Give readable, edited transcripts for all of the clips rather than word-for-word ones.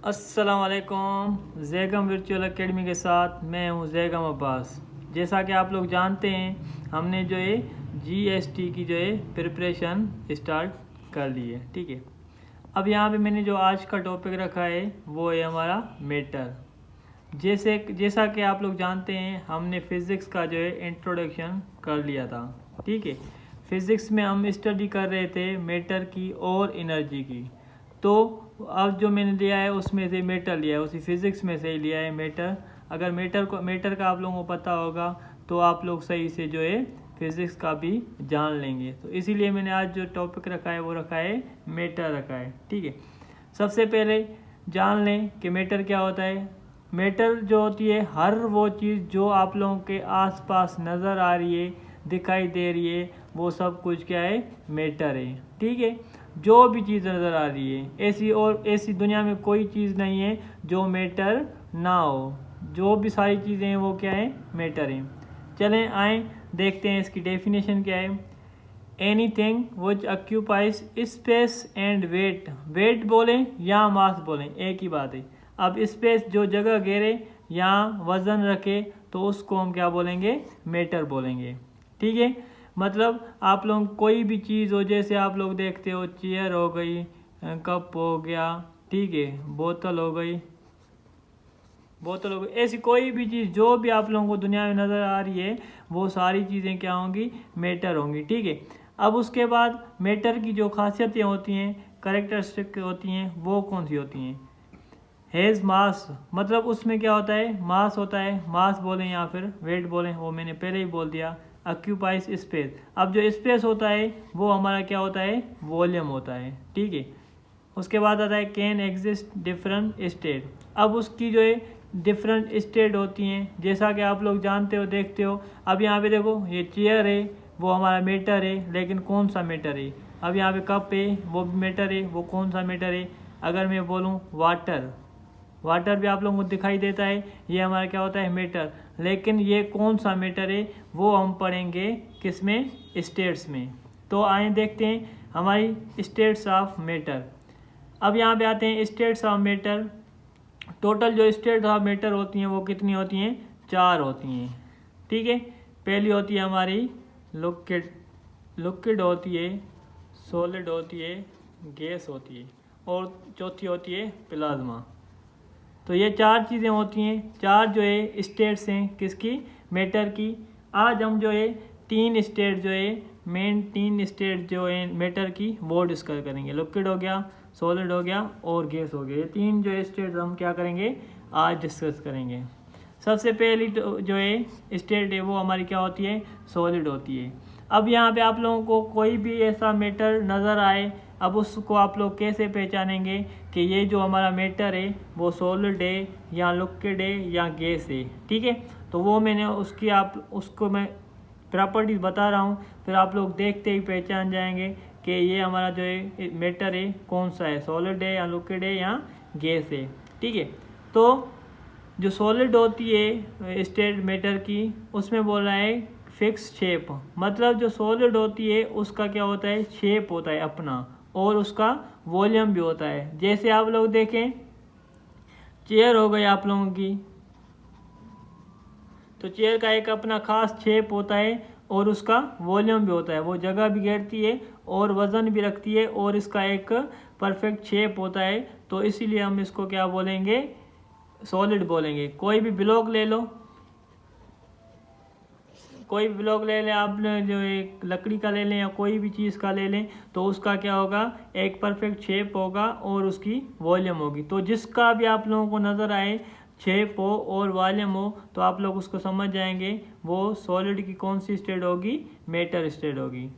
अस्सलाम वालेकुम। Zaigham virtual academy के साथ मैं हूं जैगम अब्बास। जैसा कि आप लोग जानते हैं हमने जो है जीएसटी की जो है प्रिपरेशन स्टार्ट कर ली है। ठीक है, अब यहाँ पे मैंने जो आज का टॉपिक रखा है वो है हमारा मेटर। जैसा कि आप लोग जानते हैं हमने फ़िज़िक्स का जो है इंट्रोडक्शन कर लिया था। ठीक है, फ़िज़िक्स में हम स्टडी कर रहे थे मेटर की और एनर्जी की। तो अब जो मैंने लिया है उसमें से मेटर लिया है, उसी फिज़िक्स में से ही लिया है मेटर। अगर मेटर का आप लोगों को पता होगा तो आप लोग सही से जो है फिज़िक्स का भी जान लेंगे। तो इसीलिए मैंने आज जो टॉपिक रखा है वो रखा है मेटर रखा है। ठीक है, सबसे पहले जान लें कि मेटर क्या होता है। मेटर जो होती है हर वो चीज़ जो आप लोगों के आसपास नज़र आ रही है, दिखाई दे रही है, वो सब कुछ क्या है, मेटर है। ठीक है, जो भी चीज़ नज़र आ रही है, ऐसी दुनिया में कोई चीज़ नहीं है जो मेटर ना हो। जो भी सारी चीज़ें हैं वो क्या है, मेटर हैं। चलें आए देखते हैं इसकी डेफिनेशन क्या है। Anything which occupies space and weight, weight बोलें या मास बोलें एक ही बात है। अब स्पेस जो जगह घेरे या वज़न रखे तो उसको हम क्या बोलेंगे, मेटर बोलेंगे। ठीक है, मतलब आप लोग कोई भी चीज़ हो, जैसे आप लोग देखते हो चेयर हो गई, कप हो गया, ठीक है, बोतल हो गई, ऐसी कोई भी चीज़ जो भी आप लोगों को दुनिया में नज़र आ रही है वो सारी चीज़ें क्या होंगी, मेटर होंगी। ठीक है, अब उसके बाद मेटर की जो खासियतें होती हैं, कैरेक्टरिस्टिक होती हैं, वो कौन सी होती हैं। हैज़ मास, मतलब उसमें क्या होता है, मास होता है। मास बोलें या फिर वेट बोलें, वो मैंने पहले ही बोल दिया। ऑक्यूपाइज स्पेस, अब जो स्पेस होता है वो हमारा क्या होता है, वॉल्यूम होता है। ठीक है, उसके बाद आता है कैन एग्जिस्ट डिफरेंट स्टेट। अब उसकी जो है डिफरेंट स्टेट होती हैं, जैसा कि आप लोग जानते हो, देखते हो। अब यहाँ पे देखो ये चेयर है, वो हमारा मेटर है, लेकिन कौन सा मेटर है। अब यहाँ पे कप है, वो भी मेटर है, वो कौन सा मेटर है। अगर मैं बोलूँ वाटर भी आप लोगों को दिखाई देता है, ये हमारा क्या होता है, मेटर। लेकिन ये कौन सा मेटर है वो हम पढ़ेंगे किस में, स्टेट्स में। तो आए देखते हैं हमारी स्टेट्स ऑफ मेटर। अब यहाँ पे आते हैं स्टेट्स ऑफ मेटर। टोटल जो स्टेट्स ऑफ मेटर होती हैं वो कितनी होती हैं, 4 होती हैं। ठीक है, पहली होती है हमारी लिक्विड होती है, सॉलिड होती है, गैस होती है, और चौथी होती है प्लाज्मा। तो ये 4 चीज़ें होती हैं, 4 जो है स्टेट्स हैं किसकी, मेटर की। आज हम जो है 3 स्टेट जो है, मेन 3 स्टेट जो है मेटर की, वो डिस्कस करेंगे। लिक्विड हो गया, सॉलिड हो गया और गैस हो गया। ये 3 जो स्टेट हम क्या करेंगे, आज डिस्कस करेंगे। सबसे पहली जो है स्टेट है वो हमारी क्या होती है, सॉलिड होती है। अब यहाँ पे आप लोगों को कोई भी ऐसा मेटर नज़र आए, अब उसको आप लोग कैसे पहचानेंगे कि ये जो हमारा मेटर है वो सॉलिड है या लिक्विड है या गैस है। ठीक है, तो वो मैंने उसको मैं प्रॉपर्टीज बता रहा हूँ, फिर आप लोग देखते ही पहचान जाएंगे कि ये हमारा जो है मेटर है कौन सा है, सॉलिड है या लिक्विड है या गैस है। ठीक है, तो जो सॉलिड होती है स्टेट मेटर की, उसमें बोल रहा है फिक्स शेप, मतलब जो सॉलिड होती है उसका क्या होता है, शेप होता है अपना, और उसका वॉल्यूम भी होता है। जैसे आप लोग देखें चेयर हो गई आप लोगों की, तो चेयर का एक अपना खास शेप होता है और उसका वॉल्यूम भी होता है, वो जगह भी घेरती है और वज़न भी रखती है, और इसका एक परफेक्ट शेप होता है। तो इसीलिए हम इसको क्या बोलेंगे, सॉलिड बोलेंगे। कोई भी ब्लॉक ले लो, कोई भी ब्लॉक ले लें आपने, जो एक लकड़ी का ले लें या कोई भी चीज़ का ले लें, तो उसका क्या होगा, एक परफेक्ट शेप होगा और उसकी वॉल्यूम होगी। तो जिसका भी आप लोगों को नज़र आए शेप हो और वॉल्यूम हो, तो आप लोग उसको समझ जाएंगे वो सॉलिड की कौन सी स्टेट होगी, मेटर स्टेट होगी।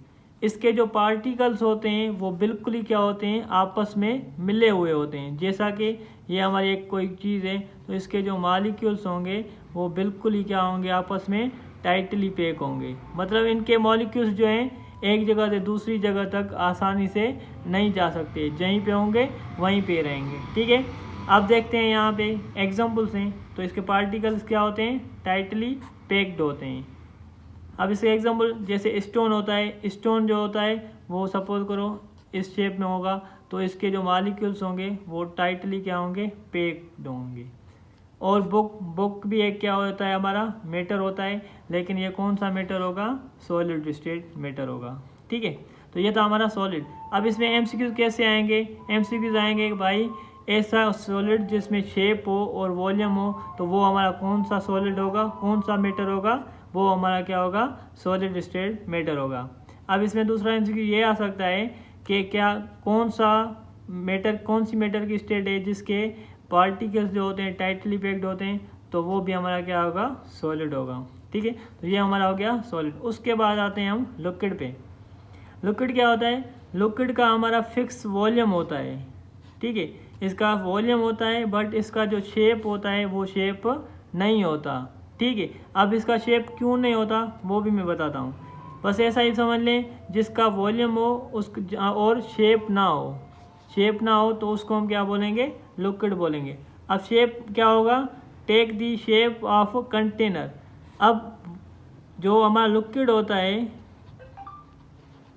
इसके जो पार्टिकल्स होते हैं वो बिल्कुल ही क्या होते हैं, आपस में मिले हुए होते हैं। जैसा कि ये हमारी एक कोई चीज़ है, तो इसके जो मॉलिक्यूल्स होंगे वो बिल्कुल ही क्या होंगे, आपस में टाइटली पैक होंगे। मतलब इनके मॉलिक्यूल्स जो हैं एक जगह से दूसरी जगह तक आसानी से नहीं जा सकते, जहीं पे होंगे वहीं पे रहेंगे। ठीक है, अब देखते हैं यहाँ पे एग्जांपल्स हैं, तो इसके पार्टिकल्स क्या होते हैं, टाइटली पैक्ड होते हैं। अब इसके एग्जांपल जैसे स्टोन होता है, स्टोन जो होता है वो सपोज करो इस शेप में होगा, तो इसके जो मॉलिक्यूल्स होंगे वो टाइटली क्या होंगे, पैक्ड होंगे। और बुक भी एक क्या होता है, हमारा मैटर होता है, लेकिन ये कौन सा मैटर होगा, सॉलिड स्टेट मैटर होगा। ठीक है, तो ये था हमारा सॉलिड। अब इसमें एमसीक्यूज कैसे आएंगे, एमसीक्यूज आएंगे कि भाई ऐसा सॉलिड जिसमें शेप हो और वॉल्यूम हो, तो वो हमारा कौन सा सॉलिड होगा, कौन सा मैटर होगा, वो हमारा क्या होगा, सॉलिड स्टेट मैटर होगा। अब इसमें दूसरा एमसीक्यू ये आ सकता है कि क्या कौन सा मैटर, कौन सी मैटर की स्टेट है जिसके पार्टिकल्स जो होते हैं टाइटली पैक्ड होते हैं, तो वो भी हमारा क्या होगा, सॉलिड होगा। ठीक है, तो ये हमारा हो गया सॉलिड। उसके बाद आते हैं हम लिक्विड पे। लिक्विड क्या होता है, लिक्विड का हमारा फिक्स वॉल्यूम होता है। ठीक है, इसका वॉल्यूम होता है, बट इसका जो शेप होता है वो शेप नहीं होता। ठीक है, अब इसका शेप क्यों नहीं होता वो भी मैं बताता हूँ। बस ऐसा ही समझ लें, जिसका वॉल्यूम हो उस और शेप ना हो, शेप ना हो तो उसको हम क्या बोलेंगे, लिक्विड बोलेंगे। अब शेप क्या होगा, take the shape of container. अब जो हमारा लिक्विड होता है,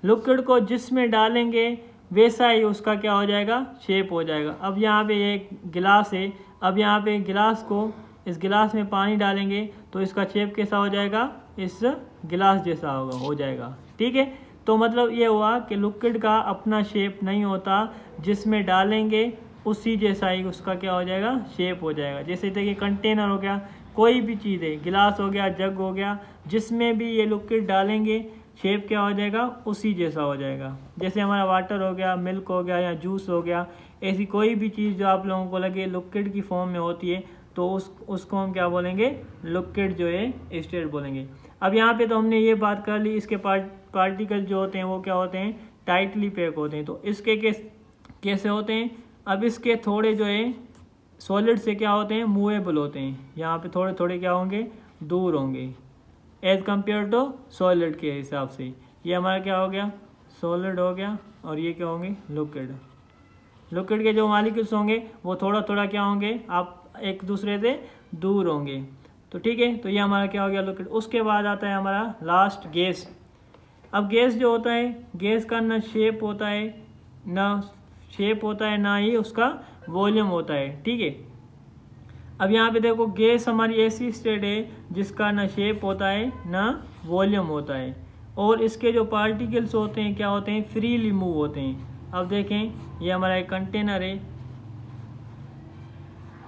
लिक्विड को जिसमें डालेंगे वैसा ही उसका क्या हो जाएगा, शेप हो जाएगा। अब यहाँ पे एक गिलास है, अब यहाँ पे गिलास को, इस गिलास में पानी डालेंगे तो इसका शेप कैसा हो जाएगा, इस गिलास जैसा हो जाएगा। ठीक है, तो मतलब ये हुआ कि लिक्विड का अपना शेप नहीं होता, जिसमें डालेंगे उसी जैसा ही उसका क्या हो जाएगा, शेप हो जाएगा। जैसे देखिए कंटेनर हो गया, कोई भी चीज़ है, गिलास हो गया, जग हो गया, जिसमें भी ये लिक्विड डालेंगे शेप क्या हो जाएगा, उसी जैसा हो जाएगा। जैसे हमारा वाटर हो गया, मिल्क हो गया या जूस हो गया, ऐसी कोई भी चीज़ जो आप लोगों को लगे लिक्विड की फॉर्म में होती है, तो उसको हम क्या बोलेंगे, लिक्विड जो है स्टेट बोलेंगे। अब यहाँ पे तो हमने ये बात कर ली, इसके पार्टिकल जो होते हैं वो क्या होते हैं, टाइटली पैक होते हैं। तो इसके कैसे होते हैं, अब इसके थोड़े जो है सॉलिड से क्या होते हैं, मूवेबल होते हैं। यहाँ पे थोड़े थोड़े क्या होंगे, दूर होंगे एज कम्पेयर टू सॉलिड के हिसाब से। ये हमारा क्या हो गया, सॉलिड हो गया, और ये क्या होंगे, लिक्विड। लिक्विड के जो मॉलिक्यूल्स होंगे वो थोड़ा थोड़ा क्या होंगे, आप एक दूसरे से दूर होंगे। तो ठीक है, तो ये हमारा क्या हो गया, लिक्विड। उसके बाद आता है हमारा लास्ट गैस। अब गैस जो होता है, गैस का ना शेप होता है ना ही उसका वॉल्यूम होता है। ठीक है, अब यहाँ पे देखो गैस हमारी ऐसी स्टेट है जिसका ना शेप होता है ना वॉल्यूम होता है, और इसके जो पार्टिकल्स होते हैं क्या होते हैं, फ्रीली मूव होते हैं। अब देखें ये हमारा एक कंटेनर है,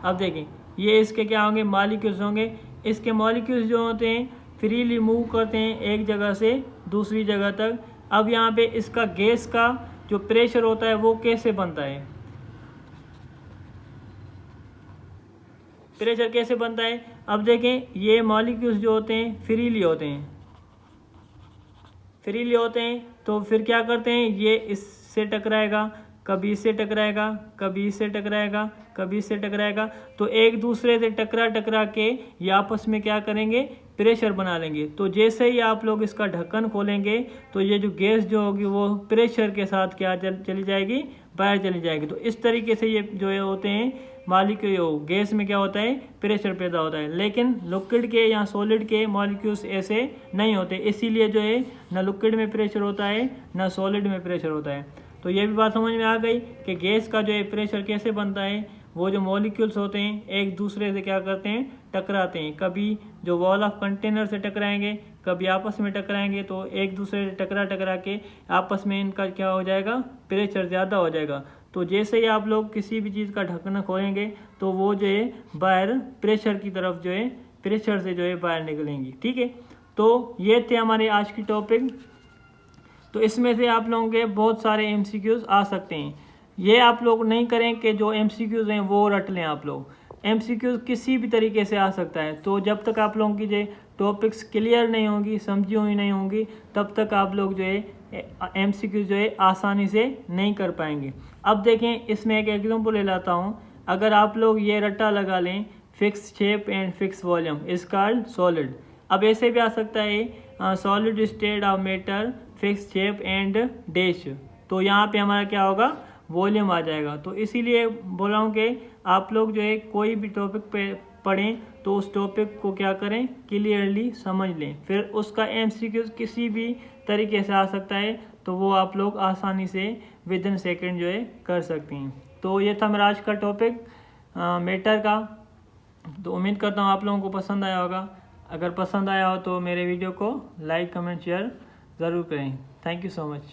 अब देखें ये इसके क्या होंगे, मॉलिक्यूल्स होंगे। इसके मॉलिक्यूल्स जो होते हैं फ्रीली मूव करते हैं एक जगह से दूसरी जगह तक। अब यहाँ पे इसका गैस का जो प्रेशर होता है वो कैसे बनता है, प्रेशर कैसे बनता है। अब देखें ये मॉलिक्यूल्स जो होते हैं फ्रीली होते हैं, तो फिर क्या करते हैं, ये इससे टकराएगा, कभी इससे टकराएगा, कभी इससे टकराएगा, कभी इससे टकराएगा। तो एक दूसरे से टकरा के ये आपस में क्या करेंगे, प्रेशर बना लेंगे। तो जैसे ही आप लोग इसका ढक्कन खोलेंगे तो ये जो गैस जो होगी वो प्रेशर के साथ क्या चली जाएगी, बाहर चली जाएगी। तो इस तरीके से ये जो है होते हैं मॉलिक्यूल, गैस में क्या होता है, प्रेशर पैदा होता है। लेकिन लिक्विड के या सॉलिड के मॉलिक्यूल्स ऐसे नहीं होते, इसीलिए जो है ना लिक्विड में प्रेशर होता है ना सॉलिड में प्रेशर होता है। तो ये भी बात समझ में आ गई कि गैस का जो है प्रेशर कैसे बनता है। वो जो मॉलिक्यूल्स होते हैं एक दूसरे से क्या करते हैं, टकराते हैं। कभी जो वॉल ऑफ कंटेनर से टकराएंगे, कभी आपस में टकराएंगे, तो एक दूसरे से टकरा के आपस में इनका क्या हो जाएगा, प्रेशर ज़्यादा हो जाएगा। तो जैसे ही आप लोग किसी भी चीज़ का ढक्कन खोलेंगे तो वो जो है बाहर प्रेशर की तरफ जो है, प्रेशर से जो है बाहर निकलेंगी। ठीक है, तो ये थे हमारे आज की टॉपिक। तो इसमें से आप लोगों के बहुत सारे MCQs आ सकते हैं। ये आप लोग नहीं करें कि जो MCQs हैं वो रट लें। आप लोग MCQs किसी भी तरीके से आ सकता है। तो जब तक आप लोगों की जो टॉपिक्स क्लियर नहीं होंगी, समझी हुई नहीं होंगी, तब तक आप लोग जो है MCQs जो है आसानी से नहीं कर पाएंगे। अब देखें इसमें एक एग्जाम्पल ले लाता हूँ। अगर आप लोग ये रट्टा लगा लें, fix shape and fix volume is called solid. अब ऐसे भी आ सकता है solid state of matter, fix shape and dash. तो यहाँ पे हमारा क्या होगा, वॉल्यूम आ जाएगा। तो इसीलिए बोल रहा हूँ कि आप लोग जो है कोई भी टॉपिक पे पढ़ें तो उस टॉपिक को क्या करें, क्लियरली समझ लें। फिर उसका MCQ किसी भी तरीके से आ सकता है, तो वो आप लोग आसानी से विद इन सेकेंड जो है कर सकती हैं। तो ये था मेरा आज का टॉपिक मैटर का। तो उम्मीद करता हूँ आप लोगों को पसंद आया होगा। अगर पसंद आया हो तो मेरे वीडियो को लाइक कमेंट शेयर ज़रूर करें। Thank you so much.